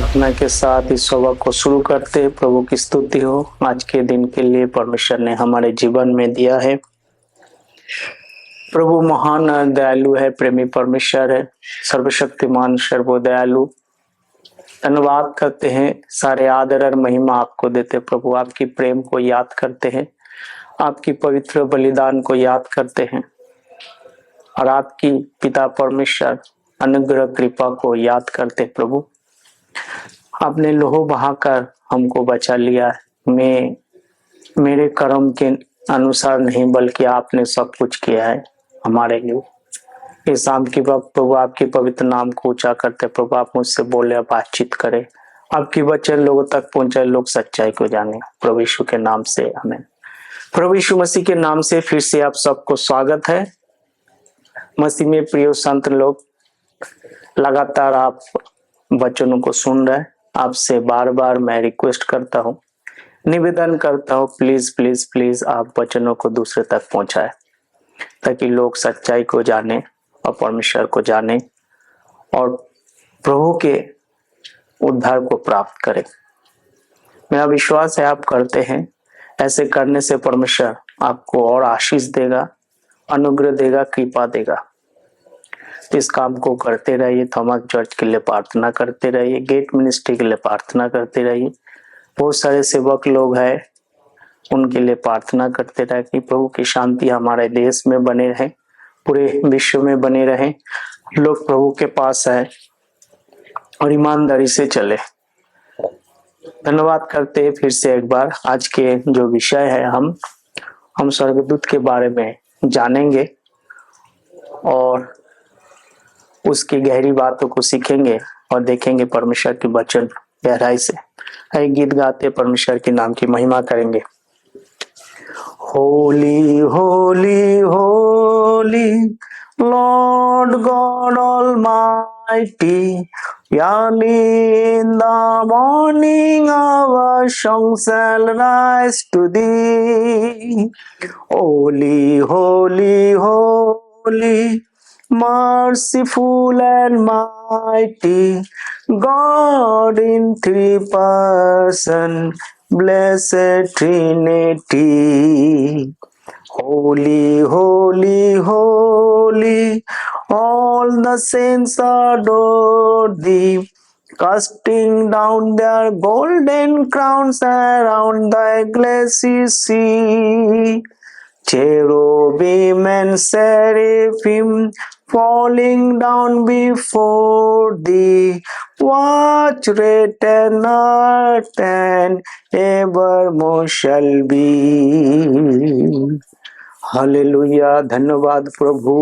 प्रार्थना के साथ इस सभा को शुरू करते हैं। प्रभु की स्तुति हो आज के दिन के लिए परमेश्वर ने हमारे जीवन में दिया है। प्रभु महान दयालु है, प्रेमी परमेश्वर है, सर्वशक्तिमान सर्वदयालु। धन्यवाद करते हैं, सारे आदर और महिमा आपको देते प्रभु। आपकी प्रेम को याद करते हैं, आपकी पवित्र बलिदान को याद करते हैं और आपकी पिता परमेश्वर अनुग्रह कृपा को याद करते प्रभु। आपने लोहो बहाकर हमको बचा लिया। मैं मेरे कर्म के अनुसार नहीं बल्कि आपने सब कुछ किया है हमारे लिए। इस शाम की प्रभु आपके पवित्र नाम को ऊंचा करते प्रभु। आप मुझसे बोले, बातचीत करें, आपकी वचन लोगों तक पहुंचाए, लोग सच्चाई को जाने। प्रभु यीशु के नाम से आमीन। प्रभु यीशु मसीह के नाम से फिर से आप सबको स्वागत है। मसीह में प्रिय संत लोग, लगातार आप वचनों को सुन रहे हैं। आपसे बार बार मैं रिक्वेस्ट करता हूँ, निवेदन करता हूँ, प्लीज प्लीज प्लीज आप वचनों को दूसरे तक पहुंचाए ताकि लोग सच्चाई को जाने और परमेश्वर को जाने और प्रभु के उद्धार को प्राप्त करें। मेरा विश्वास है आप करते हैं। ऐसे करने से परमेश्वर आपको और आशीष देगा, अनुग्रह देगा, कृपा देगा। इस काम को करते रहिए। थॉमस चर्च के लिए प्रार्थना करते रहिए, गेट मिनिस्ट्री के लिए प्रार्थना करते रहिए। बहुत सारे सेवक लोग हैं, उनके लिए प्रार्थना करते रहे कि प्रभु की शांति हमारे देश में बने रहे, पूरे विश्व में बने रहे। लोग प्रभु के पास आए और ईमानदारी से चले। धन्यवाद करते हैं फिर से एक बार। आज के जो विषय है, हम स्वर्गदूत के बारे में जानेंगे और उसकी गहरी बातों को सीखेंगे और देखेंगे परमेश्वर के वचन गहराई से। एक गीत गाते परमेश्वर के नाम की महिमा करेंगे। Holi Holi Holi Lord God almighty, early in the morning our song shall rise to thee. Holy holy holy merciful and mighty, God in three person, blessed Trinity. Holy, holy, holy, all the saints adore thee, casting down their golden crowns around thy glassy sea. Cherubim and seraphim falling down before thee, watch written earth and evermore shall be. Hallelujah. धन्यवाद प्रभु,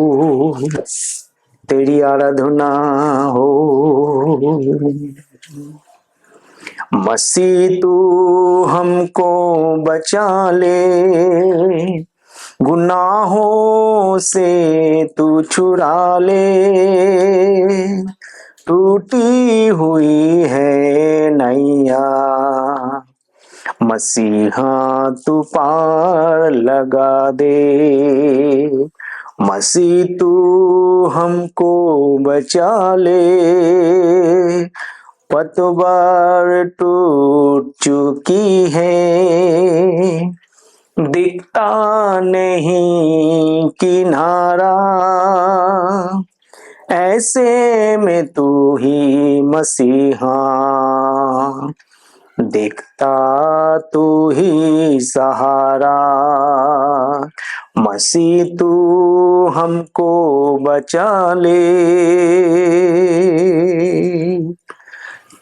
तेरी आराधना हो। मसीह तू हमको बचा ले, गुनाहों से तू छुड़ा ले। टूटी हुई है नैया, मसीहा तू पार लगा दे। मसीह तू हमको बचा ले, पतवार टूट चुकी है, दिखता नहीं किनारा। ऐसे में तू ही मसीहा, दिखता तू ही सहारा। मसीह तू हमको बचा ले,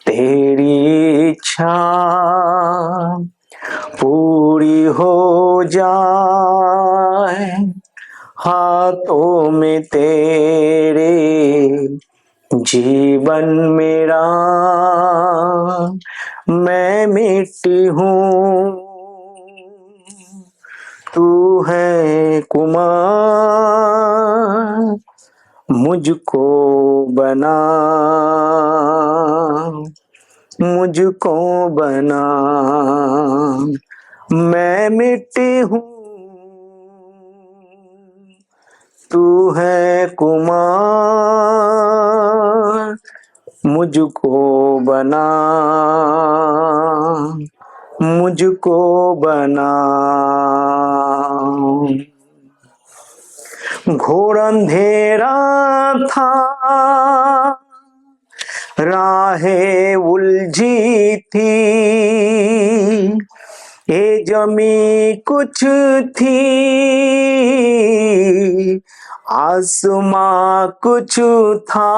तेरी इच्छा पूरी हो जाए, हाथों में तेरे जीवन मेरा। मैं मिट्टी हूँ, तू है कुमार, मुझको बना, मुझको बना। मैं मिट्टी हूँ, तू है कुमार, मुझको बना, मुझको बना। घोर अंधेरा था, राहें उलझी थी, ये जमी कुछ थी, आसमां कुछ था।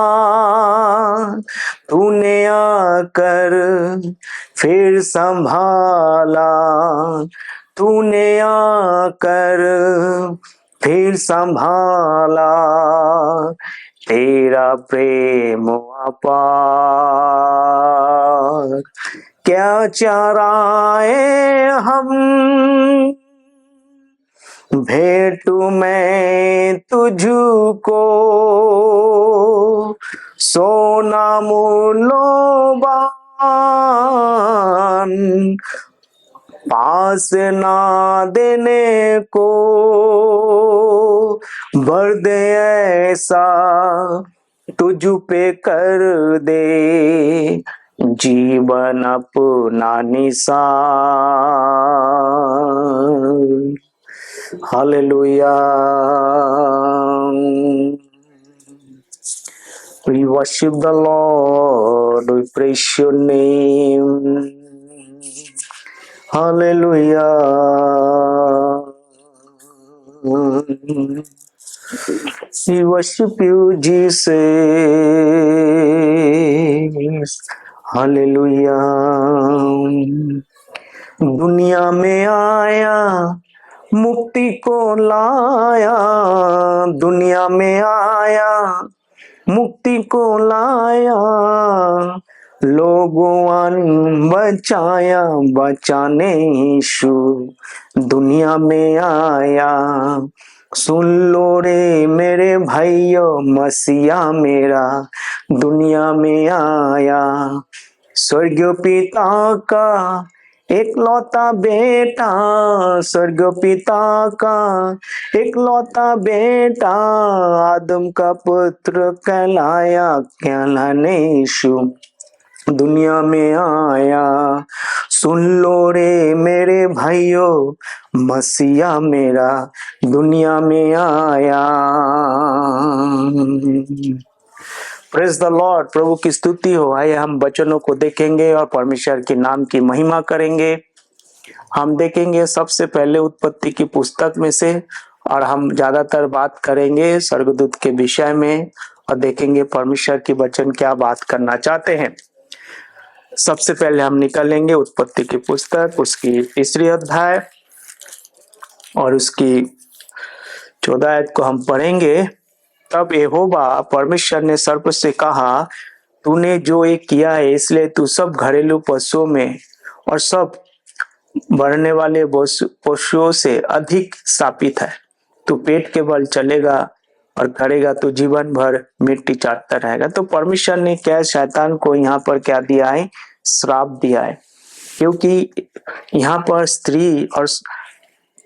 तूने आकर फिर संभाला, तूने आकर फिर संभाला। तेरा प्रेम अपार, क्या चराए हम, भेंटू मैं तुझको सोना मूल्यवान, पास ना देने को भर दे ऐसा तुझ पे कर दे जीवन अपना Nisar. Hallelujah. We worship the Lord, we praise your name. Hallelujah. We worship you, Jesus. Hallelujah. दुनिया में आया, मुक्ति को लाया, दुनिया में आया, मुक्ति को लाया, लोगों बचाया, बचाने यीशु दुनिया में आया। सुन लो रे मेरे भाइयों, मसीहा मेरा दुनिया में आया। स्वर्गीय पिता का एकलौता बेटा, स्वर्गीय पिता का एकलौता बेटा, आदम का पुत्र कहलाया, कहलाने यीशु दुनिया में आया। सुन लो रे मेरे भाइयों, मसीहा मेरा दुनिया में आया। प्रेज द लॉर्ड, प्रभु की स्तुति हो। आइए हम वचनों को देखेंगे और परमेश्वर के नाम की महिमा करेंगे। हम देखेंगे सबसे पहले उत्पत्ति की पुस्तक में से, और हम ज्यादातर बात करेंगे स्वर्गदूत के विषय में, और देखेंगे परमेश्वर की वचन क्या बात करना चाहते हैं। सबसे पहले हम निकलेंगे उत्पत्ति की पुस्तक, उसकी 3 अध्याय और उसकी 14 आयत को हम पढ़ेंगे। तब यहोवा परमेश्वर ने सर्प से कहा, तूने जो ये किया है इसलिए तू सब घरेलू पशुओं में और सब बढ़ने वाले पशुओं से अधिक शापित है। तू पेट के बल चलेगा और करेगा तो जीवन भर मिट्टी चाटता रहेगा। तो परमेश्वर ने क्या शैतान को यहाँ पर क्या दिया है? श्राप दिया है, क्योंकि यहाँ पर स्त्री और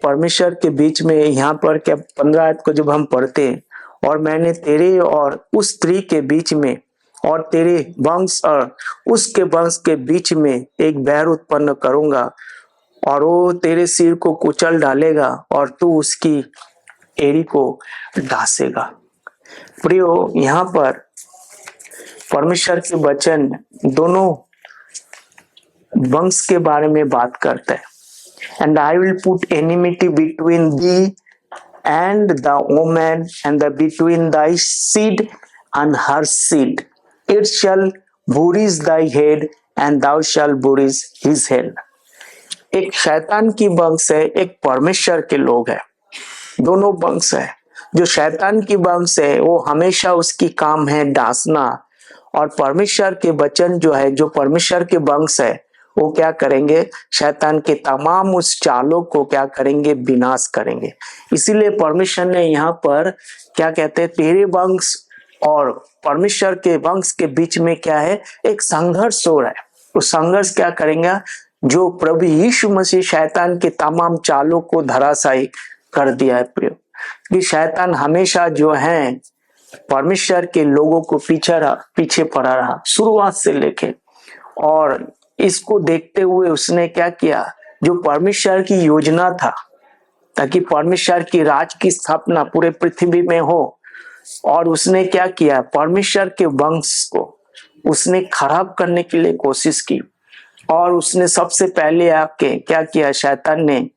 परमेश्वर के बीच में, यहाँ पर क्या 15 आयत को जब हम पढ़ते, और मैंने तेरे और उस स्त्री के बीच में और तेरे वंश और उसके वंश के बीच में एक बैर उत्पन्न करूंगा, और वो तेरे सिर को कुचल डालेगा और तू उसकी एड़ी को ढासेगा। प्रियो, यहाँ पर परमेश्वर के वचन दोनों वंश के बारे में बात करता है। And I will put enmity between thee and the woman, and between thy seed and her seed. It shall bruise thy head, and thou shall bruise his head. एक शैतान की वंश है, एक परमेश्वर के लोग है, दोनों वंश है। जो शैतान की वंश है वो हमेशा उसकी काम है डांसना, और परमेश्वर के वचन जो है, जो परमेश्वर के वंश है, वो क्या करेंगे? शैतान के तमाम उस चालों को क्या करेंगे? विनाश करेंगे। इसीलिए परमेश्वर ने यहाँ पर क्या कहते हैं? तेरे वंश और परमेश्वर के वंश के बीच में क्या है? एक संघर्ष हो रहा है। उस संघर्ष क्या करेंगे? जो प्रभु यीशु मसीह शैतान के तमाम चालों को धराशायी कर दिया है। प्रिय, कि शैतान हमेशा जो है परमेश्वर के लोगों को पीछे पड़ा रहा शुरुआत से लेके। और इसको देखते हुए उसने क्या किया, जो परमेश्वर की योजना था ताकि परमेश्वर की राज की स्थापना पूरे पृथ्वी में हो, और उसने क्या किया, परमेश्वर के वंश को उसने खराब करने के लिए कोशिश की। और उसने सबसे पहले आके क्या किया, शैतान ने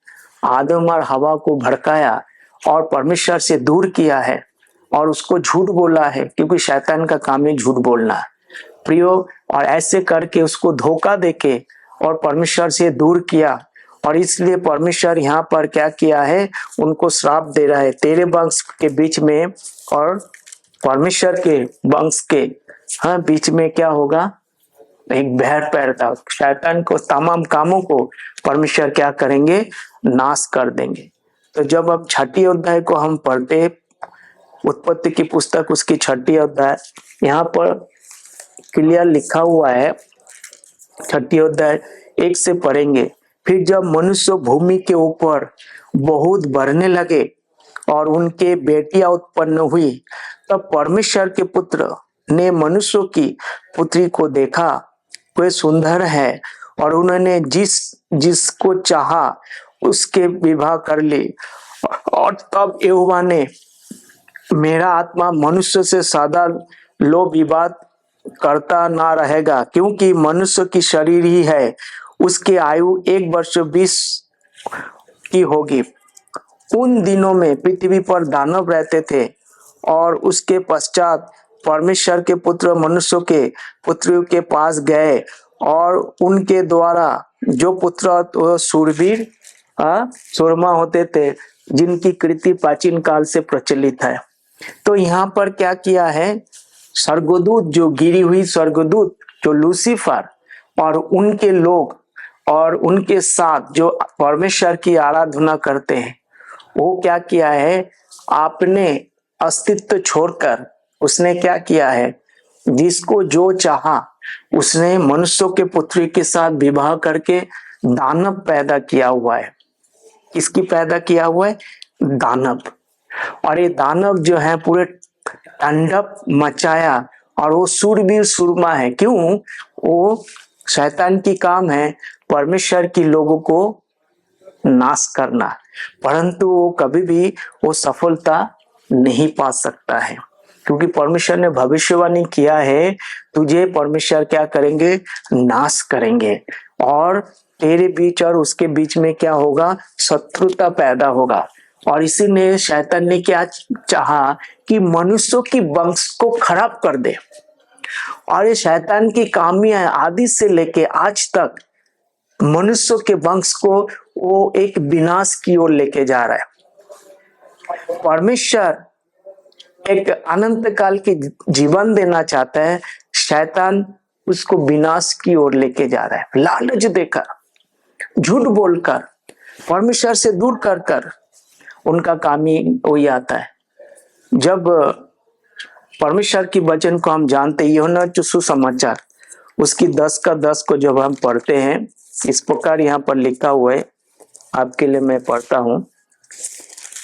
आदम और हवा को भड़काया और परमेश्वर से दूर किया है और उसको झूठ बोला है, क्योंकि शैतान का काम है झूठ बोलना प्रियो। और ऐसे करके उसको धोखा देके और परमेश्वर से दूर किया। और इसलिए परमेश्वर यहाँ पर क्या किया है, उनको श्राप दे रहा है, तेरे वंश के बीच में और परमेश्वर के वंश के बीच में क्या होगा, एक बैर पैदा। शैतान को तमाम कामों को परमेश्वर क्या करेंगे, नाश कर देंगे। तो जब अब छठी अध्याय को हम पढ़ते, उत्पत्ति की पुस्तक उसकी छठी अध्याय, यहाँ पर क्लियर लिखा हुआ है, छठी अध्याय 1 से पढ़ेंगे। फिर जब मनुष्य भूमि के ऊपर बहुत बढ़ने लगे और उनके बेटियां उत्पन्न हुई, तब परमेश्वर के पुत्र ने मनुष्य की पुत्री को देखा, वे सुंदर है, और उन्होंने जिसको चाहा उसके विवाह कर ली। और तब यहोवा ने, मेरा आत्मा मनुष्य से सदा लो विवाद करता ना रहेगा, क्योंकि मनुष्य की शरीर ही है, उसकी आयु 1 वर्ष 20 की होगी। उन दिनों में पृथ्वी पर दानव रहते थे, और उसके पश्चात परमेश्वर के पुत्र मनुष्यों के पुत्रियों के पास गए, और उनके द्वारा जो पुत्र शूरवीर सुरमा होते थे, जिनकी कृति प्राचीन काल से प्रचलित है। तो यहाँ पर क्या किया है, स्वर्गदूत, जो गिरी हुई स्वर्गदूत, जो लूसीफर और उनके लोग और उनके साथ जो परमेश्वर की आराधना करते हैं, वो क्या किया है, आपने अस्तित्व छोड़कर उसने क्या किया है, जिसको जो चाहा उसने मनुष्यों के पुत्री के साथ विवाह करके दानव पैदा किया हुआ है। किसकी पैदा किया हुआ है, दानव। और ये दानव जो है पूरे तांडव मचाया, और वो शूरवीर सुरमा है। क्यों, वो शैतान की काम है परमेश्वर की लोगों को नाश करना, परंतु वो कभी भी वो सफलता नहीं पा सकता है, क्योंकि परमेश्वर ने भविष्यवाणी किया है, तुझे परमेश्वर क्या करेंगे, नाश करेंगे, और तेरे बीच और उसके बीच में क्या होगा, शत्रुता पैदा होगा। और इसीलिए शैतान ने क्या चाहा कि मनुष्यों की वंश को खराब कर दे। और ये शैतान की कामियां आदि से लेके आज तक मनुष्यों के वंश को वो एक विनाश की ओर लेके जा रहा है। परमेश्वर एक अनंत काल की जीवन देना चाहता है, शैतान उसको विनाश की ओर लेके जा रहा है। लालच देकर, झूठ बोलकर, परमेश्वर से दूर कर कर उनका काम ही वही आता है। जब परमेश्वर की वचन को हम जानते, यूहन्ना जो सुसमाचार उसकी 10 का 10 को जब हम पढ़ते हैं, इस प्रकार यहाँ पर लिखा हुआ है, आपके लिए मैं पढ़ता हूं।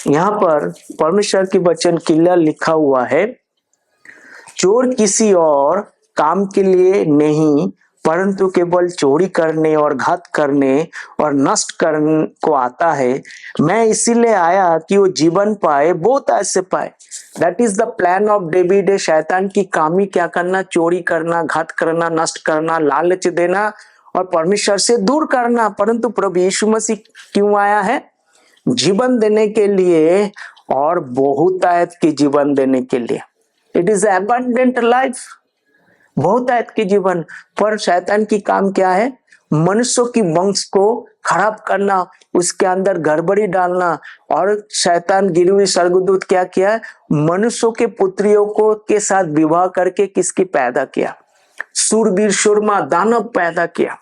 यहाँ पर परमेश्वर की वचन क्लियर लिखा हुआ है, चोर किसी और काम के लिए नहीं, परंतु केवल चोरी करने और घात करने और नष्ट करने को आता है। मैं इसीलिए आया कि वो जीवन पाए, बहुत ऐसे पाए। That is the plan of David. शैतान की कामी क्या करना, चोरी करना, घात करना, नष्ट करना, लालच देना और परमेश्वर से दूर करना। परंतु प्रभु यीशु मसीह क्यों आया है, जीवन देने के लिए, और बहुतायत की जीवन देने के लिए। इट इज एबंडेंट लाइफ, बहुतायत की जीवन। पर शैतान की काम क्या है, मनुष्यों की वंश को खराब करना, उसके अंदर गड़बड़ी डालना। और शैतान गिरी हुई स्वर्गदूत क्या किया, मनुष्यों के पुत्रियों को के साथ विवाह करके किसकी पैदा किया, शूरवीर सुरमा दानव पैदा किया।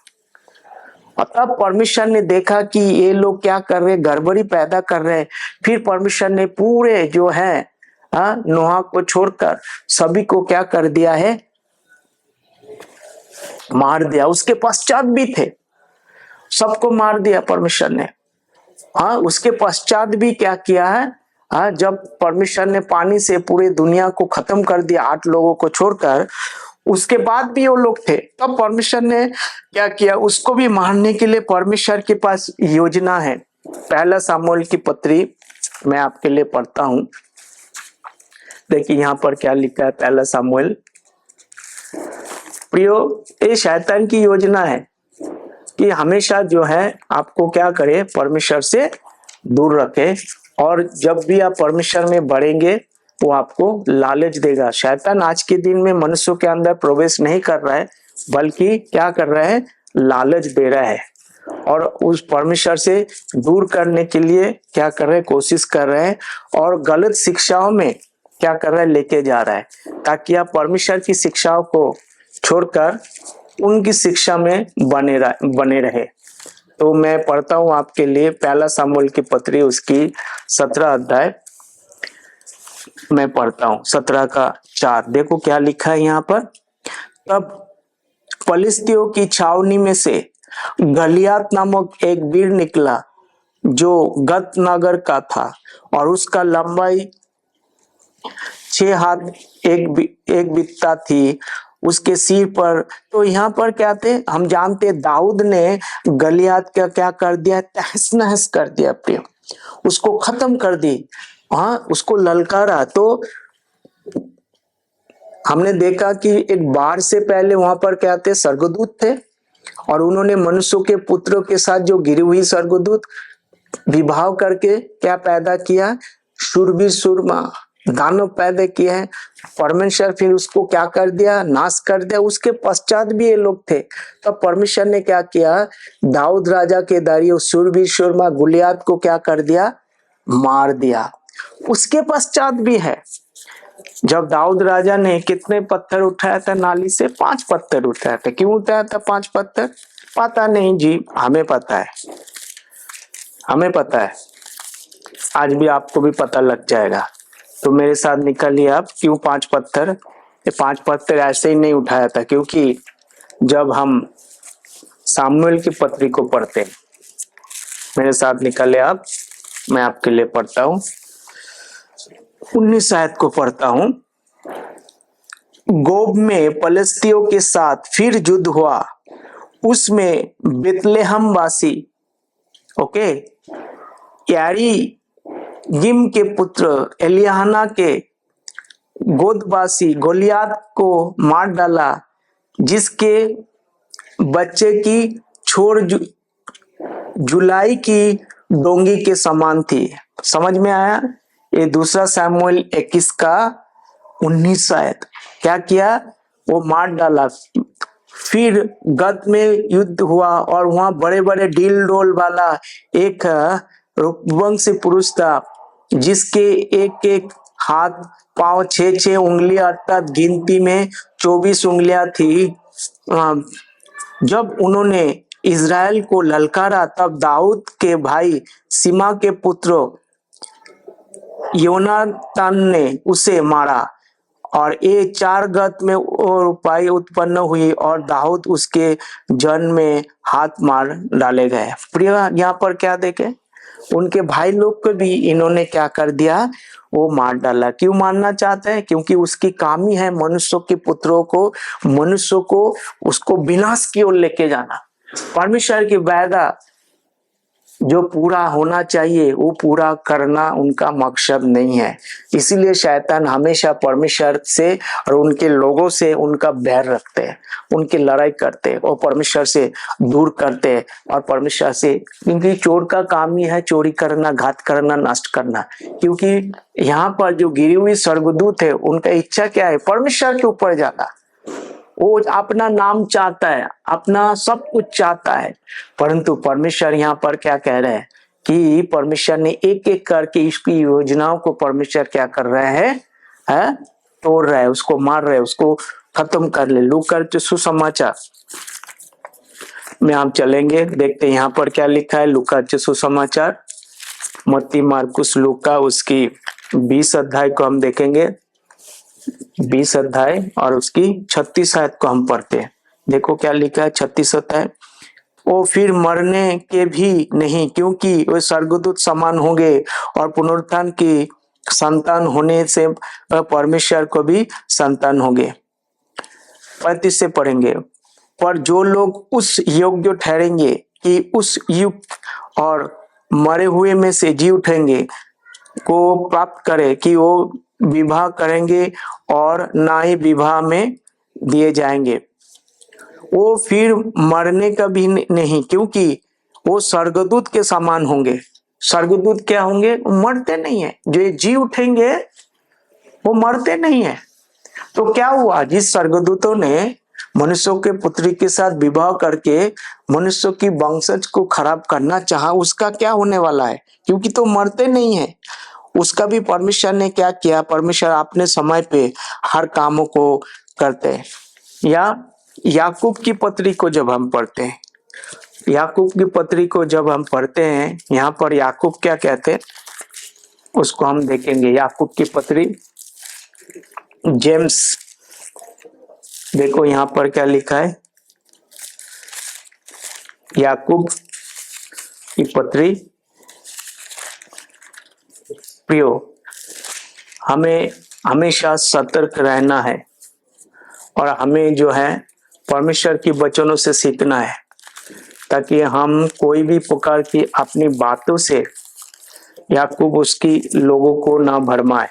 और तब परमेश्वर ने देखा कि ये लोग क्या कर रहे, गड़बड़ी पैदा कर रहे। फिर परमेश्वर ने पूरे जो है नोहा को छोड़कर सभी को क्या कर दिया है, मार दिया। उसके पश्चात भी थे, सबको मार दिया परमेश्वर ने। उसके पश्चात भी क्या किया है, हाँ, जब परमेश्वर ने पानी से पूरी दुनिया को खत्म कर दिया 8 लोगों को छोड़कर, उसके बाद भी वो लोग थे, तब परमेश्वर ने क्या किया, उसको भी मारने के लिए परमेश्वर के पास योजना है। पहला सामुएल की पत्री मैं आपके लिए पढ़ता हूं। देखिए यहाँ पर क्या लिखा है, पहला सामुएल। प्रियो, ये शैतान की योजना है कि हमेशा जो है आपको क्या करे, परमेश्वर से दूर रखे, और जब भी आप परमेश्वर में बढ़ेंगे वो आपको लालच देगा। शैतान आज के दिन में मनुष्यों के अंदर प्रवेश नहीं कर रहा है, बल्कि क्या कर रहा है, लालच दे रहा है, और उस परमेश्वर से दूर करने के लिए क्या कर रहे हैं, कोशिश कर रहे हैं, और गलत शिक्षाओं में क्या कर रहा है, लेके जा रहा है, ताकि आप परमेश्वर की शिक्षाओं को छोड़कर उनकी शिक्षा में बने रहे। तो मैं पढ़ता हूं आपके लिए पहला सामुएल की पत्री, उसकी 17 अध्याय मैं पढ़ता हूं, 17 का 4। देखो क्या लिखा है यहाँ पर। तब फलिस्तियों की छावनी में से गलियात नामक एक वीर निकला, जो गत नगर का था, और उसका लंबाई 6 हाथ एक बित्ता थी उसके सिर पर। तो यहाँ पर क्या थे, हम जानते दाऊद ने गलियात का क्या कर दिया, तहस नहस कर दिया, प्रिय, उसको खत्म कर दी। हाँ, उसको ललकारा। तो हमने देखा कि एक बार से पहले वहां पर क्या थे, स्वर्गदूत थे, और उन्होंने मनुष्यों के पुत्रों के साथ जो गिरी हुई स्वर्गदूत विवाह करके क्या पैदा किया, शूरवीर सूरमा दानव पैदा किए हैं। परमेश्वर फिर उसको क्या कर दिया, नाश कर दिया। उसके पश्चात भी ये लोग थे, तब परमेश्वर ने क्या किया, दाऊद राजा के दारी शूरवीर सूरमा गुलियात को क्या कर दिया, मार दिया। उसके पश्चात भी है, जब दाऊद राजा ने कितने पत्थर उठाया था नाली से, 5 पत्थर उठाया था। क्यों उठाया था 5 पत्थर, पता नहीं जी, हमें पता है, हमें पता है, आज भी आपको भी पता लग जाएगा। तो मेरे साथ निकलिए आप, क्यों 5 पत्थर। ये 5 पत्थर ऐसे ही नहीं उठाया था, क्योंकि जब हम सामुएल की पत्री को पढ़ते हैं, मेरे साथ निकले आप, मैं आपके लिए पढ़ता हूं, 19 आयत को पढ़ता हूं। गोब में फलिस्तियों के साथ फिर युद्ध हुआ, उसमें बेतलेहम वासी, ओके, यारी गिम के पुत्र एलियाना के गोदवासी गोलियात को मार डाला, जिसके बच्चे की छोर जुलाई की डोंगी के समान थी। समझ में आया। ये दूसरा सामुएल 21 का 19 आयत। क्या किया, वो मार डाला। फिर गत में युद्ध हुआ, और वहां बड़े बड़े डील डोल वाला एक वंशी पुरुष था, जिसके एक एक हाथ पांव 6 उंगलियां, अर्थात गिनती में 24 उंगलियां थी। जब उन्होंने इज़राइल को ललकारा, तब दाऊद के भाई सीमा के पुत्र योनातान ने उसे मारा, और ये 4 गत में उपाय उत्पन्न हुई, और दाऊद उसके जन में हाथ मार डाले गए। प्रिय, यहाँ पर क्या देखे, उनके भाई लोग को भी इन्होंने क्या कर दिया, वो मार डाला। क्यों मारना चाहते हैं, क्योंकि उसकी काम ही है मनुष्यों के पुत्रों को, मनुष्यों को उसको विनाश की ओर लेके जाना। परमेश्वर की वादा जो पूरा होना चाहिए वो पूरा करना उनका मकसद नहीं है। इसीलिए शैतान हमेशा परमेश्वर से और उनके लोगों से उनका बैर रखते हैं, उनकी लड़ाई करते हैं और परमेश्वर से दूर करते हैं। और परमेश्वर से, क्योंकि चोर का काम ही है चोरी करना, घात करना, नष्ट करना। क्योंकि यहाँ पर जो गिरी हुई स्वर्गदूत है, उनका इच्छा क्या है, परमेश्वर के ऊपर जाना। वो अपना नाम चाहता है, अपना सब कुछ चाहता है, परंतु परमेश्वर यहाँ पर क्या कह रहे हैं कि परमेश्वर ने एक एक करके इसकी योजनाओं को परमेश्वर क्या कर रहे हैं, तोड़ रहा है, उसको मार रहे हैं, उसको खत्म कर ले। लूका सुसमाचार में हम चलेंगे, देखते हैं यहाँ पर क्या लिखा है। लूका सुसमाचार, मत्ती मार्कुस लूका, उसकी 20 अध्याय को हम देखेंगे, 20 अध्याय और उसकी 36 आयत को हम पढ़ते हैं। देखो क्या लिखा है 36 अध्याय। वो फिर मरने के भी नहीं, क्योंकि वे स्वर्गदूत समान होंगे और पुनरुत्थान की संतान होने से परमेश्वर को भी संतान होंगे। 35 से पढ़ेंगे। पर जो लोग उस योग्य ठहरेंगे कि उस युग और मरे हुए में से जी उठेंगे को प्राप्त करे कि वो विवाह करेंगे और ना ही विवाह में दिए जाएंगे, वो फिर मरने का भी नहीं, क्योंकि वो स्वर्गदूत के समान होंगे। स्वर्गदूत क्या होंगे? मरते नहीं है। जो ये जी उठेंगे वो मरते नहीं है। तो क्या हुआ? जिस स्वर्गदूतों ने मनुष्यों के पुत्री के साथ विवाह करके मनुष्यों की वंशज को खराब करना चाहा, उसका क्या होने वाला है? क्योंकि तो मरते नहीं है। उसका भी परमेश्वर ने क्या किया? परमेश्वर अपने समय पे हर कामों को करते हैं। या याकूब की पत्री को जब हम पढ़ते हैं, याकूब की पत्री को जब हम पढ़ते हैं, यहाँ पर याकूब क्या कहते हैं उसको हम देखेंगे। याकूब की पत्री, जेम्स, देखो यहाँ पर क्या लिखा है। याकूब की पत्री, प्रियो, हमें हमेशा सतर्क रहना है और हमें जो है परमेश्वर की वचनों से सीखना है, ताकि हम कोई भी प्रकार की अपनी बातों से याकूब उसकी लोगों को ना भरमाए।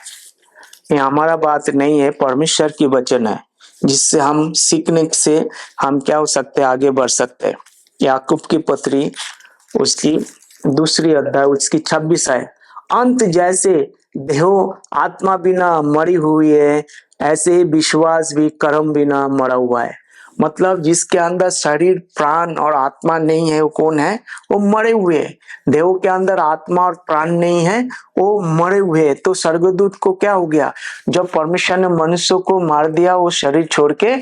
ये हमारा बात नहीं है, परमेश्वर की वचन है, जिससे हम सीखने से हम क्या हो सकते हैं, आगे बढ़ सकते हैं। याकूब की पत्री उसकी दूसरी अध्याय उसकी 26 है। अंत जैसे देहो आत्मा बिना मरी हुई है, ऐसे ही विश्वास भी कर्म बिना मरा हुआ है। मतलब जिसके अंदर शरीर, प्राण और आत्मा नहीं है वो कौन है? वो मरे हुए है। देह के अंदर आत्मा और प्राण नहीं है, वो मरे हुए है। तो स्वर्गदूत को क्या हो गया? जब परमेश्वर ने मनुष्य को मार दिया, वो शरीर छोड़ के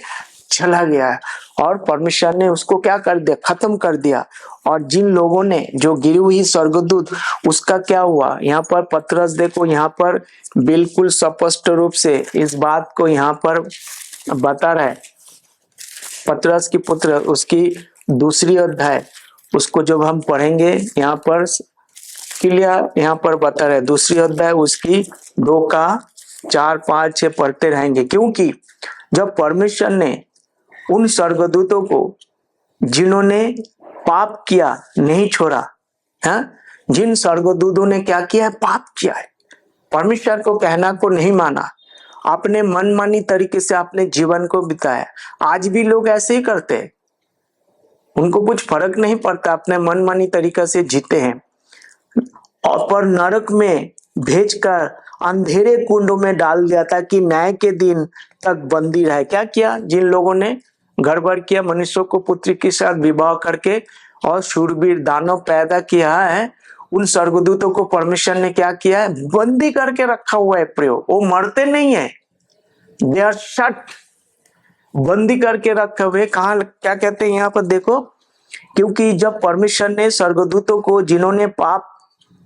चला गया और परमेश्वर ने उसको क्या कर दिया? खत्म कर दिया। और जिन लोगों ने जो गिरी हुई स्वर्गदूत, उसका क्या हुआ? यहाँ पर पतरस देखो, यहाँ पर बिल्कुल स्पष्ट रूप से इस बात को यहाँ पर बता रहा है। पतरस की पुत्र उसकी दूसरी अध्याय, उसको जब हम पढ़ेंगे यहाँ पर क्लियर यहाँ पर बता रहे। दूसरी अध्याय उसकी 2 का 4, 5, 6 पढ़ते रहेंगे। क्योंकि जब परमेश्वर ने उन स्वर्गदूतों को जिन्होंने पाप किया नहीं छोड़ा है, जिन स्वर्गदूतों ने क्या किया है? पाप किया है, परमेश्वर को कहना को नहीं माना, अपने मनमानी तरीके से अपने जीवन को बिताया। आज भी लोग ऐसे ही करते हैं, उनको कुछ फर्क नहीं पड़ता, अपने मनमानी तरीके से जीते हैं और पर नरक में भेजकर अंधेरे कुंडों में डाल दिया था कि न्याय के दिन तक बंदी रहे। क्या किया? जिन लोगों ने गड़बड़ किया, मनुष्यों को पुत्री के साथ विवाह करके और शूरवीर दानव पैदा किया है, उन स्वर्गदूतों को परमेश्वर ने क्या किया है? बंदी करके रखा हुआ है। प्रयोग, वो मरते नहीं है, दे आर शट, बंदी करके रखे हुए। कहा क्या कहते हैं यहाँ पर देखो, क्योंकि जब परमेश्वर ने स्वर्गदूतों को जिन्होंने पाप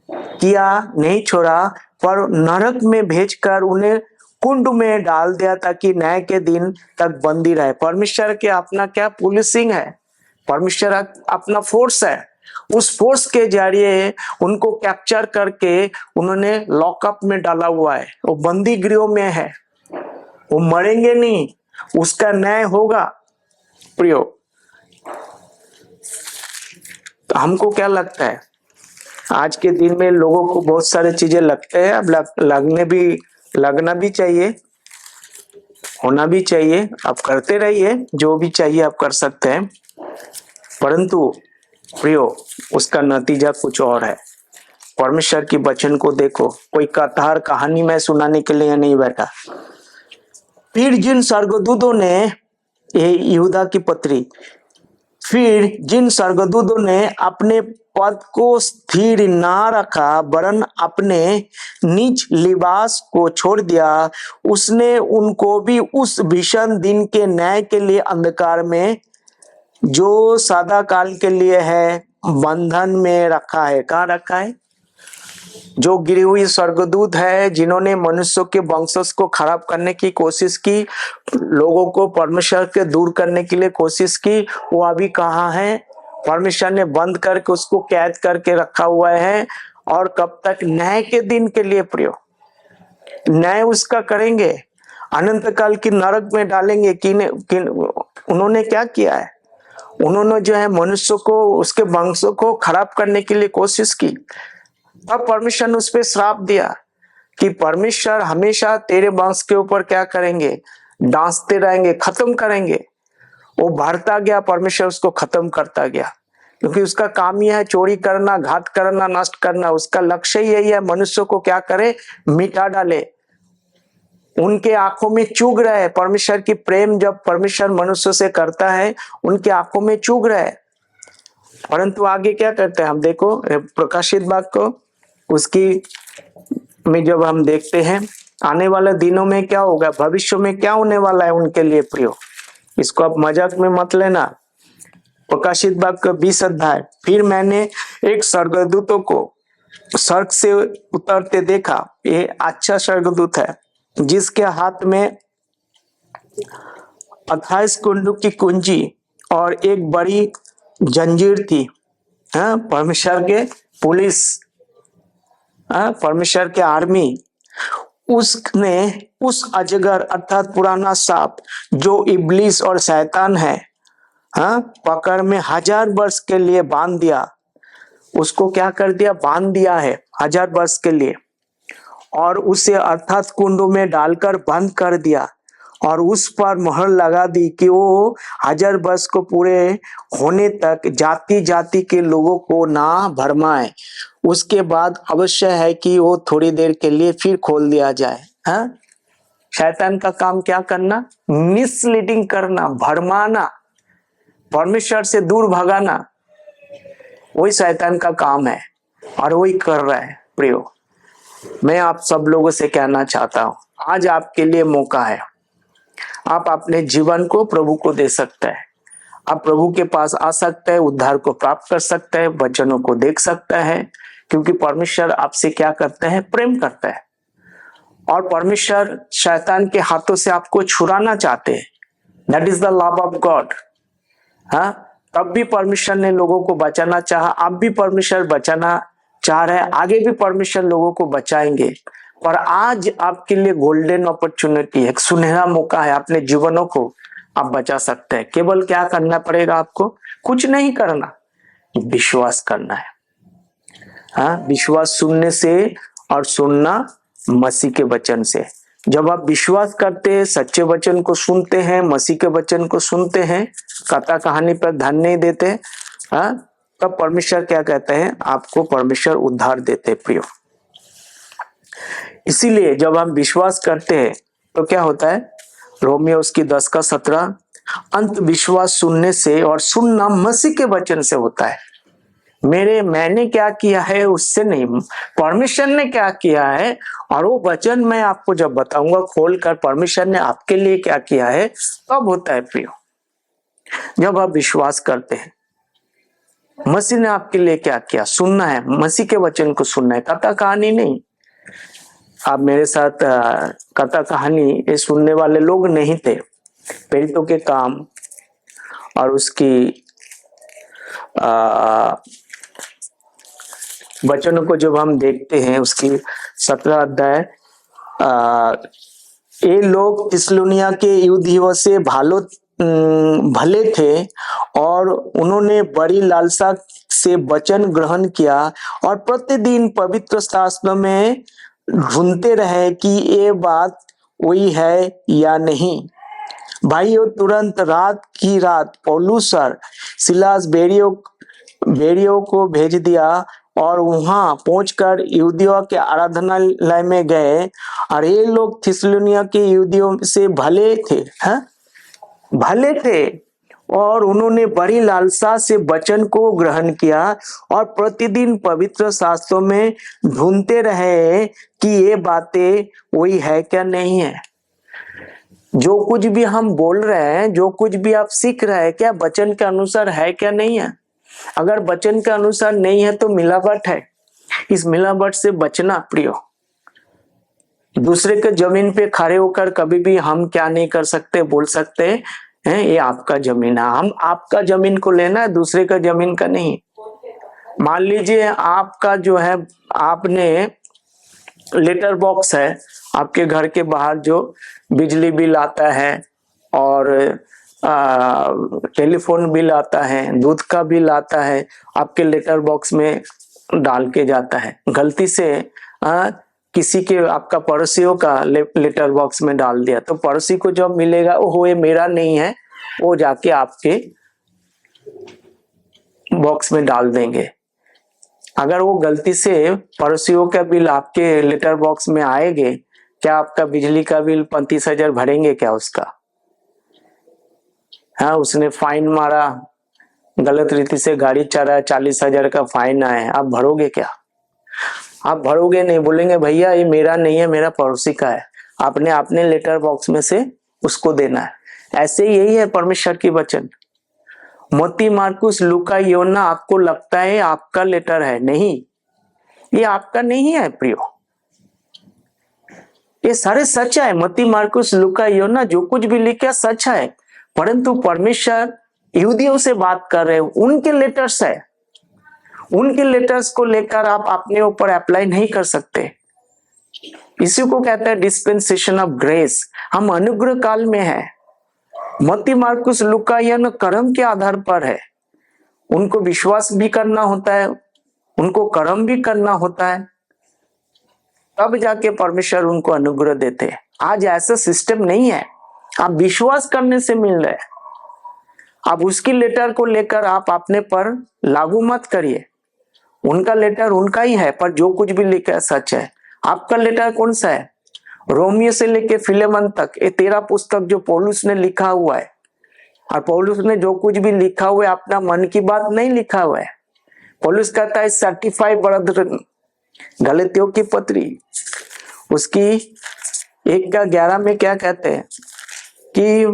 किया नहीं छोड़ा, पर नरक में भेजकर उन्हें कुंड में डाल दिया ताकि न्याय के दिन तक बंदी रहे। परमेश्वर के अपना क्या पुलिसिंग है, परमेश्वर अपना फोर्स है, उस फोर्स के जरिए उनको कैप्चर करके उन्होंने लॉकअप में डाला हुआ है। वो बंदी गृह में है, वो मरेंगे नहीं, उसका न्याय होगा। प्रियो, तो हमको क्या लगता है, आज के दिन में लोगों को बहुत सारे चीजें लगते हैं। अब लगना भी चाहिए, होना भी चाहिए। आप करते रहिए, जो भी चाहिए आप कर सकते हैं, परंतु प्रियो उसका नतीजा कुछ और है। परमेश्वर की वचन को देखो, कोई कथार कहानी में सुनाने के लिए नहीं बैठा। फिर जिन स्वर्गदूतों ने, ये यहूदा की पत्री, फिर जिन स्वर्गदूतों ने अपने पद को स्थिर ना रखा वरन अपने नीच लिबास को छोड़ दिया, उसने उनको भी उस भीषण दिन के न्याय के लिए अंधकार में, जो सदा काल के लिए है, बंधन में रखा है। कहाँ रखा है? जो गिरी हुई स्वर्गदूत है, जिन्होंने मनुष्यों के वंशज को खराब करने की कोशिश की, लोगों को परमेश्वर के दूर करने के लिए कोशिश की, वो अभी कहाँ है? परमेश्वर ने बंद करके उसको कैद करके रखा हुआ है। और कब तक? न्याय के दिन के लिए। प्रियो, न्याय उसका करेंगे, अनंत काल की नरक में डालेंगे। उन्होंने क्या किया है? उन्होंने जो है मनुष्य को, उसके वंशों को खराब करने के लिए कोशिश की। तब परमेश्वर ने उस पर श्राप दिया कि परमेश्वर हमेशा तेरे वंश के ऊपर क्या करेंगे? डांसते रहेंगे, खत्म करेंगे। वो बढ़ता गया, परमेश्वर उसको खत्म करता गया, क्योंकि उसका काम यह है चोरी करना, घात करना, नष्ट करना। उसका लक्ष्य यही है, मनुष्य को क्या करे? मिटा डाले। उनके आंखों में चुग रहा है परमेश्वर की प्रेम, जब परमेश्वर मनुष्य से करता है उनके आंखों में चुग रहा है। परंतु आगे क्या करते हैं हम देखो, प्रकाशित वाक्य को उसकी में जब हम देखते हैं आने वाले दिनों में क्या होगा, भविष्य में क्या होने वाला है उनके लिए प्रियो, इसको आप मजाक में मत लेना। प्रकाशित वाक्य 20 अध्याय, फिर मैंने एक स्वर्गदूतों को स्वर्ग से उतरते देखा। ये अच्छा स्वर्गदूत है जिसके हाथ में 28 कुंडों की कुंजी और एक बड़ी जंजीर थी। परमेश्वर के पुलिस, परमेश्वर के आर्मी। उसने उस अजगर अर्थात पुराना सांप जो इब्लिस और शैतान है, पकड़ में 1000 वर्ष के लिए बांध दिया। उसको क्या कर दिया? बांध दिया है 1000 वर्ष के लिए, और उसे अर्थात कुंडों में डालकर बंद कर दिया और उस पर मोहर लगा दी कि वो 1000 वर्ष को पूरे होने तक जाति जाति के लोगों को ना भरमाए। उसके बाद अवश्य है कि वो थोड़ी देर के लिए फिर खोल दिया जाए। शैतान का काम क्या करना? मिसलीडिंग करना, भरमाना, परमेश्वर से दूर भगाना, वही शैतान का काम है और वही कर रहा है। प्रियो, मैं आप सब लोगों से कहना चाहता हूं, आज आपके लिए मौका है। आप अपने जीवन को प्रभु को दे सकते हैं। आप प्रभु के पास आ सकते हैं, उद्धार को प्राप्त कर सकते हैं, वचनों को देख सकते हैं, क्योंकि परमेश्वर आपसे क्या करते हैं? प्रेम करता है। और परमेश्वर शैतान के हाथों से आपको छुड़ाना चाहते हैं। That is the love of God. तब भी परमेश्वर ने लोगों को बचाना चाहा, अब भी परमेश्वर बचाना चाह रहे हैं, आगे भी परमेश्वर लोगों को बचाएंगे। पर आज आपके लिए गोल्डन अपॉर्चुनिटी है, एक सुनहरा मौका है, अपने जीवनों को आप बचा सकते हैं। केवल क्या करना पड़ेगा आपको? कुछ नहीं करना, विश्वास करना है। विश्वास सुनने से, और सुनना मसीह के वचन से। जब आप विश्वास करते हैं, सच्चे वचन को सुनते हैं, मसीह के वचन को सुनते हैं, कथा कहानी पर ध्यान नहीं देते, तब परमेश्वर क्या कहते हैं? आपको परमेश्वर उद्धार देते प्रियो। इसीलिए जब हम विश्वास करते हैं तो क्या होता है? रोमियो उसकी 10:17, अंत विश्वास सुनने से और सुनना मसीह के वचन से होता है। मैंने क्या किया है उससे नहीं, परमेश्वर ने क्या किया है, और वो वचन मैं आपको जब बताऊंगा खोलकर परमेश्वर ने आपके लिए क्या किया है, तब होता है प्रियो। जब आप विश्वास करते हैं, मसीह ने आपके लिए क्या किया, सुनना है, मसीह के वचन को सुनना है, कथा कहानी नहीं। आप मेरे साथ कथा कहानी ये सुनने वाले लोग नहीं थे। प्रेरितों के काम और उसकी वचनों को जब हम देखते हैं, उसकी 17 अध्याय, ये लोग थिस्सलुनीया के यहूदियों से भले थे और उन्होंने बड़ी लालसा से वचन ग्रहण किया और प्रतिदिन पवित्र शास्त्र में ढूंढते रहे कि ये बात वही है या नहीं। भाइयों, तुरंत रात की रात पौलुस और सिलास बेरियो को भेज दिया और वहां पहुंचकर यहूदियों के आराधनालय में गए। और ये लोग थिस्सलुनीया के यहूदियों से भले थे और उन्होंने बड़ी लालसा से वचन को ग्रहण किया और प्रतिदिन पवित्र शास्त्रों में ढूंढते रहे कि ये बातें वही है क्या नहीं है। जो कुछ भी हम बोल रहे हैं, जो कुछ भी आप सीख रहे हैं, क्या वचन के अनुसार है क्या नहीं है। अगर वचन के अनुसार नहीं है तो मिलावट है। इस मिलावट से बचना प्रियो। दूसरे के जमीन पे खड़े होकर कभी भी हम क्या नहीं कर सकते, बोल सकते हैं ये आपका जमीन है। हम आपका जमीन को लेना है, दूसरे का जमीन का नहीं। मान लीजिए आपका जो है, आपने लेटर बॉक्स है, आपके घर के बाहर जो बिजली बिल आता है और टेलीफोन बिल आता है, दूध का बिल आता है, आपके लेटर बॉक्स में डाल के जाता है। गलती से किसी के आपका पड़ोसियों का लेटर बॉक्स में डाल दिया तो पड़ोसी को जब मिलेगा ओहो ये मेरा नहीं है, वो जाके आपके बॉक्स में डाल देंगे। अगर वो गलती से पड़ोसियों का बिल आपके लेटर बॉक्स में आएंगे, क्या आपका बिजली का बिल 35,000 भरेंगे क्या उसका? हाँ, उसने फाइन मारा, गलत रीति से गाड़ी चलाया, 40,000 का फाइन आया, आप भरोगे क्या? आप भरोगे नहीं, बोलेंगे भैया ये मेरा नहीं है, मेरा पड़ोसी का है, आपने अपने लेटर बॉक्स में से उसको देना है। ऐसे यही है परमेश्वर की वचन। मत्ती, मार्कुस, लूका, योना आपको लगता है आपका लेटर है, नहीं, ये आपका नहीं है प्रियो। ये सारे सच है, मत्ती, मार्कुस, लूका, योना जो कुछ भी लिखा सच है, परंतु परमेश्वर यहूदियों से बात कर रहे हैं, उनके लेटर्स है, उनके लेटर्स को लेकर आप अपने ऊपर अप्लाई नहीं कर सकते। इसी को कहते हैं डिस्पेंसेशन ऑफ ग्रेस। हम अनुग्रह काल में है। मत्ती, मार्कुस, लूका, योना कर्म के आधार पर है, उनको विश्वास भी करना होता है, उनको कर्म भी करना होता है, तब जाके परमेश्वर उनको अनुग्रह देते हैं। आज ऐसा सिस्टम नहीं है, आप विश्वास करने से मिल रहे हैं, आप उसकी लेटर को लेकर आप अपने पर लागू मत करिए। उनका लेटर उनका ही है, पर जो कुछ भी लिखा है सच है। आपका लेटर कौन सा है? रोमियो से लेके फिलेमन तक, ये 13 पुस्तक जो पौलुस ने लिखा हुआ है, और पौलुस ने जो कुछ भी लिखा हुआ है अपना मन की बात नहीं लिखा हुआ है। पौलुस कहता है सर्टिफाइड ब्रदरन, गलतियों की पत्री उसकी 1:11 में क्या कहते हैं कि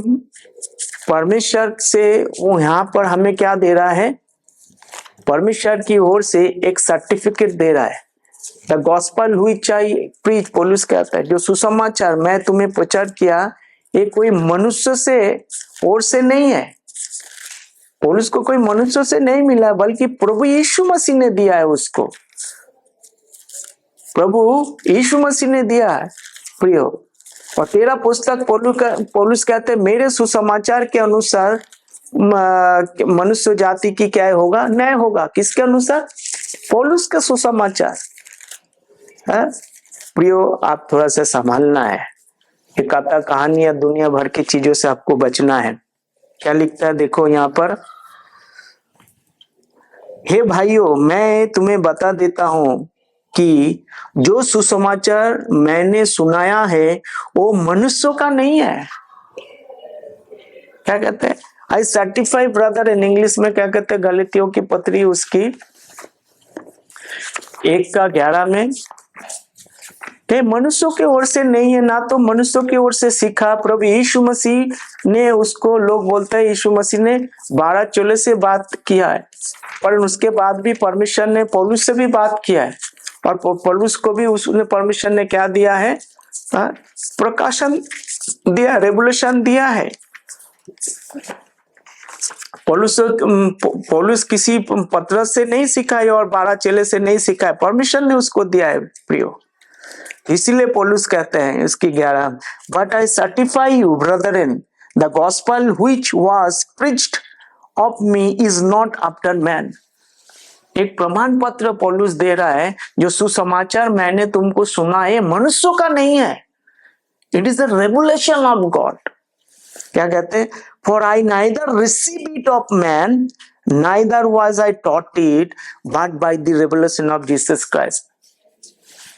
परमेश्वर से वो यहाँ पर हमें क्या दे रहा है, परमेश्वर की ओर से एक सर्टिफिकेट दे रहा है। The gospel which I preach, पौलुस कहता है जो सुसमाचार मैं तुम्हें प्रचार किया, ये कोई मनुष्य से ओर से नहीं है। पौलुस को कोई मनुष्य से नहीं मिला, बल्कि प्रभु यीशु मसीह ने दिया है उसको, प्रभु यीशु मसीह ने दिया है प्रियो। और 13 पुस्तक पौलुस कहते हैं मेरे सुसमाचार के अनुसार मनुष्य जाति की क्या होगा, न्याय होगा। किसके अनुसार? पौलुस का सुसमाचार है प्रियो। आप थोड़ा सा संभालना है, ये कथा कहानी या दुनिया भर की चीजों से आपको बचना है। क्या लिखता है देखो यहाँ पर, हे भाइयों मैं तुम्हें बता देता हूं कि जो सुसमाचार मैंने सुनाया है वो मनुष्यों का नहीं है। क्या कहते हैं? आई सर्टिफाई ब्रदर, इन इंग्लिश में क्या कहते हैं, गलतियों की पत्री उसकी 1:11 में, ये मनुष्यों की ओर से नहीं है, ना तो मनुष्यों की ओर से सीखा। प्रभु यीशु मसीह ने उसको, लोग बोलते हैं यीशु मसीह ने 12 चोले से बात किया है, पर उसके बाद भी परमेश्वर ने पौलुस से भी बात किया है, और पौलुस को भी उसने परमेश्वर ने क्या दिया है, प्रकाशन दिया, रेवोल्यूशन दिया है। पौलुस किसी पत्र से नहीं सीखा है और 12 चेले से नहीं सीखा है, परमेश्वर ने उसको दिया है प्रियो। इसीलिए पौलुस कहते हैं इसकी 11, but I certify you Brethren the gospel which was preached of me is not after man. एक प्रमाण पत्र पौलुस दे रहा है, जो सुसमाचार मैंने तुमको सुना है मनुष्यों का नहीं है, it is the revolution of God. क्या कहते हैं? For I neither receive it of man neither was I taught it but by the revolution of Jesus Christ.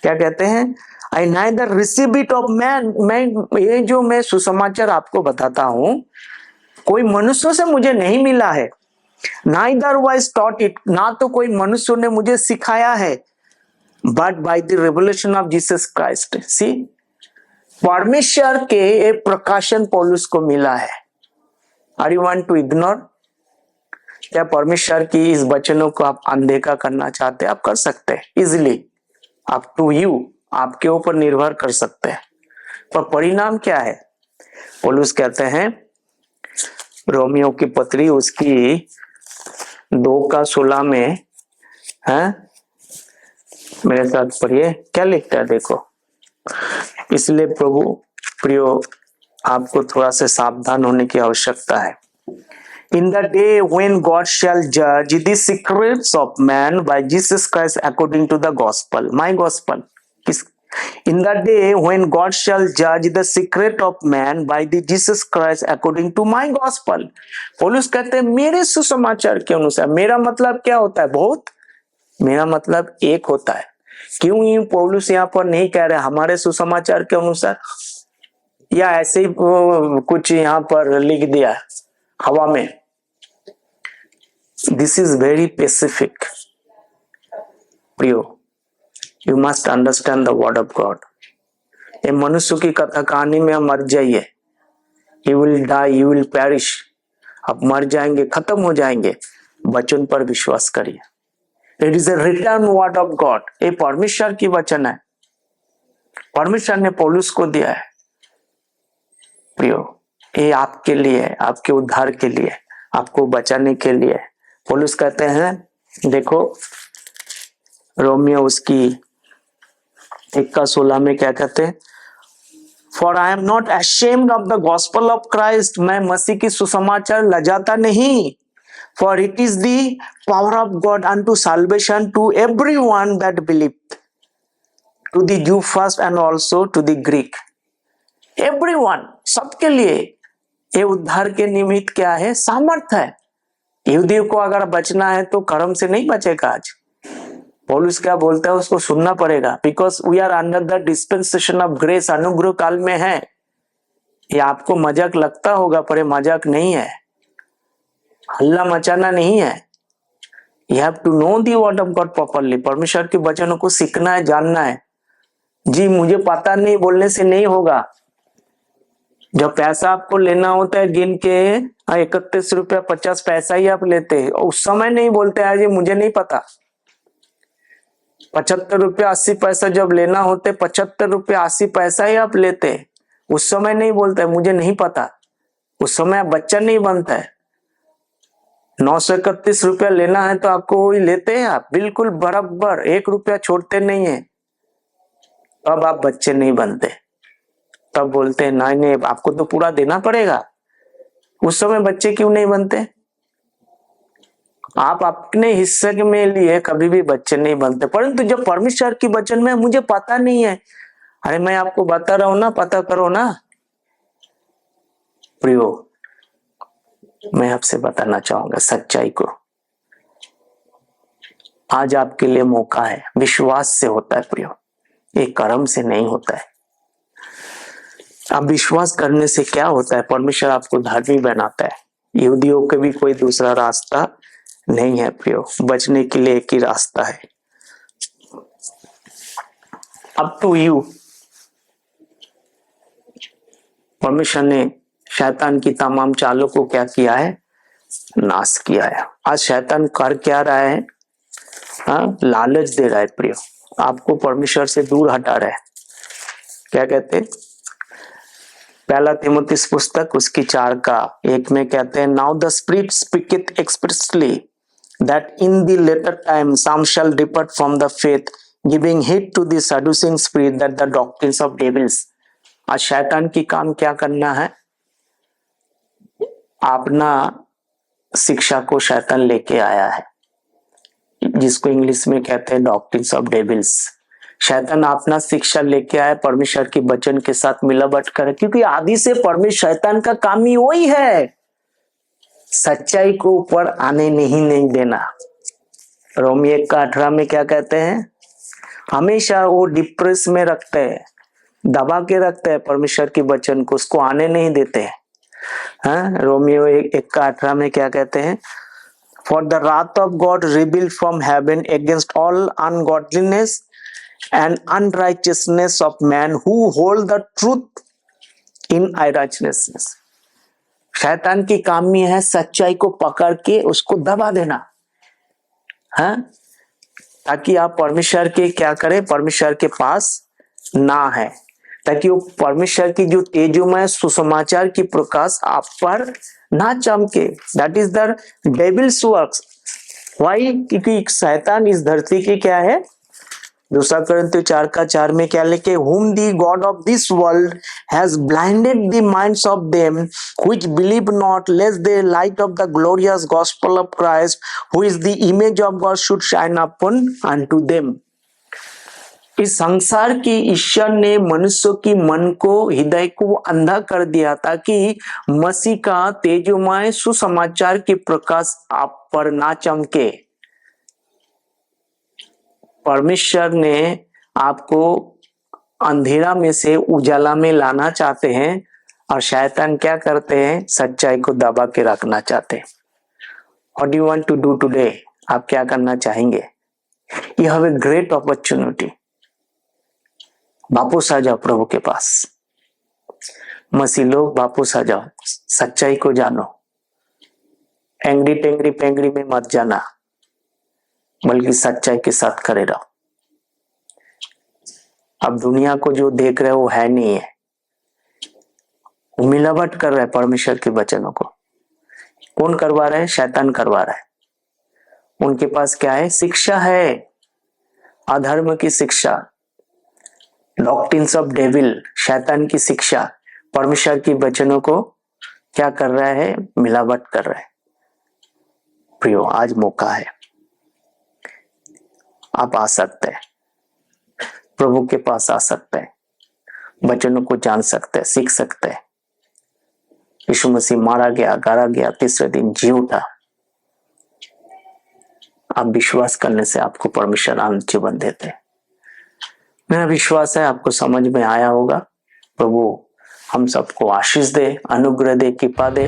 क्या कहते हैं? I neither receive it of man, मैं ये जो मैं सुसमाचार आपको बताता हूं कोई मनुष्य से मुझे नहीं मिला है, नाइदर वाज टॉट इट, ना तो कोई मनुष्य ने मुझे सिखाया है, but by the revolution of Jesus Christ. See, परमेश्वर के एक प्रकाशन पौलुस को मिला है। Are you want to ignore? क्या परमेश्वर की इस वचनों को आप अनदेखा करना चाहते हैं? आप कर सकते हैं इजिली, अप टू यू, आपके ऊपर निर्भर कर सकते हैं। पर परिणाम क्या है? पौलुस कहते हैं रोमियो की पत्री उसकी 2:16 में है, मेरे साथ पढ़िए क्या लिखता है देखो। इसलिए प्रभु प्रियो, आपको थोड़ा सा सावधान होने की आवश्यकता है। In the day when God shall judge the secrets of man by Jesus Christ according to the gospel, my gospel. In the day when God shall judge the secret of man by the Jesus Christ according to my gospel. पौलुस कहते हैं मेरे सुसमाचार के अनुसार। मेरा मतलब क्या होता है? बहुत। मेरा मतलब एक होता है। क्यों ये पौलुस यहाँ पर नहीं कह रहे हमारे सुसमाचार के अनुसार, या ऐसे ही कुछ यहाँ पर लिख दिया हवा में? This is very specific. प्रियो, you must understand the word of God. ये मनुष्य की कथा कहानी में मर जाइए, you will die, you will perish. आप मर जाएंगे, खत्म हो जाएंगे। वचन पर विश्वास करिए। It is a written word of God. ये परमेश्वर की वचन है, परमेश्वर ने पौलुस को दिया है। प्रियो, ये आपके लिए है, आपके उद्धार के लिए, आपको बचाने के लिए। पौलुस कहते हैं, देखो रोमियो उसकी 1:16 में क्या कहते हैं? For I am not ashamed of the gospel of Christ. मैं मसीह की सुसमाचार लजाता नहीं। For it is the power of God unto salvation to everyone that believeth, to the Jew first and also to the Greek. Everyone, सबके लिए ये उद्धार के निमित्त क्या है? सामर्थ है। यहूदियों को अगर बचना है तो कर्म से नहीं बचेगा। आज पौलुस क्या बोलता है उसको सुनना पड़ेगा। Because we are under the dispensation of grace, अनुग्रह काल में है। ये आपको मजाक लगता होगा पर ये मजाक नहीं है, हल्ला मचाना नहीं है। You have to know the word of God properly. परमेश्वर के वचनों को सीखना है, जानना है। जी मुझे पता नहीं बोलने से नहीं होगा। जब पैसा आपको लेना होता है गिन के 31 रुपया 50 पैसा ही आप लेते हैं, उस समय नहीं बोलते हैं जी मुझे नहीं पता। 75 रुपया 80 पैसा जब लेना होते 75 रुपया 80 पैसा ही आप लेते, उस समय नहीं बोलते मुझे नहीं पता। उस समय बच्चा नहीं बनता है। 931 रुपया लेना है तो आपको वही लेते हैं आप, बिल्कुल बराबर 1 रुपया छोड़ते नहीं है। तब आप बच्चे नहीं बनते, तब बोलते हैं नहीं नहीं आपको तो पूरा देना पड़ेगा। उस समय बच्चे क्यों नहीं बनते? आप अपने हिस्से में लिए कभी भी बच्चे नहीं बनते। परंतु जब परमेश्वर की वचन में मुझे पता नहीं है, अरे मैं आपको बता रहा हूं ना, पता करो ना। प्रियो, मैं आपसे बताना चाहूंगा सच्चाई को। आज आपके लिए मौका है, विश्वास से होता है प्रियो, ये कर्म से नहीं होता है। अब विश्वास करने से क्या होता है? परमेश्वर आपको धर्मी बनाता है। यहूदियों के भी कोई दूसरा रास्ता नहीं है प्रियो, बचने के लिए एक ही रास्ता है। Up to you. परमेश्वर ने शैतान की तमाम चालों को क्या किया है? नाश किया है। आज शैतान कर क्या रहा है? लालच दे रहा है प्रियो, आपको परमेश्वर से दूर हटा रहा है। क्या कहते हैं? पहला तीमुथियुस पुस्तक उसकी 4:1 में कहते हैं, now the spirit speaketh expressly that in the later time some shall depart from the faith, giving heed to the seducing spirit that the doctrines of devils. आज शैतान की काम क्या करना है? अपना शिक्षा को शैतान लेके आया है, जिसको इंग्लिश में कहते हैं डॉक्ट्रिन्स ऑफ डेविल्स। शैतान अपना शिक्षा लेके आया परमेश्वर की वचन के साथ मिलावट कर, क्योंकि आदि से परमेश्वर शैतान का काम ही वही है, सच्चाई को ऊपर आने नहीं देना। रोमी 1:18 में क्या कहते हैं? हमेशा वो डिप्रेस में रखते हैं, दबा के रखते हैं परमेश्वर की वचन को, उसको आने नहीं देते हैं। रोमियो 1:18 में क्या कहते हैं? For the wrath of God revealed from heaven against all ungodliness and unrighteousness of man who hold the truth in unrighteousness. शैतान की काम ही है सच्चाई को पकड़ के उसको दबा देना, ताकि आप परमेश्वर के क्या करें? परमेश्वर के पास ना है, ताकि वो परमेश्वर की जो तेजोमय सुसमाचार की प्रकाश आप पर ना चमके। That is the devil's works. Why? क्योंकि शैतान इस धरती की क्या है? दूसरा कोरिन्थियों 4:4 में क्या लिखे, whom the God of this world has blinded the minds of them which believe not, lest the light of the glorious gospel of Christ, who is the image of God, should shine upon unto them. इस संसार की ईश्वर ने मनुष्य की मन को, हृदय को अंधा कर दिया ताकि मसीह का तेजोमय सुसमाचार की प्रकाश आप पर ना चमके। परमेश्वर ने आपको अंधेरा में से उजाला में लाना चाहते हैं और शैतान क्या करते हैं, सच्चाई को दबा के रखना चाहते हैं। What do you want to do today? आप क्या करना चाहेंगे? You have a great opportunity. वापस आ जाओ प्रभु के पास। मसीह लोग वापस आ जाओ, सच्चाई को जानो, एंग्री टेंगरी पेंगरी में मत जाना, बल्कि सच्चाई के साथ खड़े रहो। अब दुनिया को जो देख रहे हो वो है नहीं है, वो मिलावट कर रहा है परमेश्वर के वचनों को। कौन करवा रहा है? शैतान करवा रहा है। उनके पास क्या है? शिक्षा है, अधर्म की शिक्षा, डॉक्ट्रिन्स ऑफ डेविल, शैतान की शिक्षा। परमेश्वर के वचनों को क्या कर रहा है? मिलावट कर रहा है। प्रियो, आज मौका है, आप आ सकते हैं, प्रभु के पास आ सकते हैं, वचनों को जान सकते हैं, सीख सकते हैं। यीशु मसीह मारा गया, गाड़ा गया, तीसरे दिन जी उठा। आप विश्वास करने से आपको परमेश्वर आनंद जीवन देते हैं। मेरा विश्वास है आपको समझ में आया होगा। प्रभु हम सबको आशीष दे, अनुग्रह दे, कृपा दे।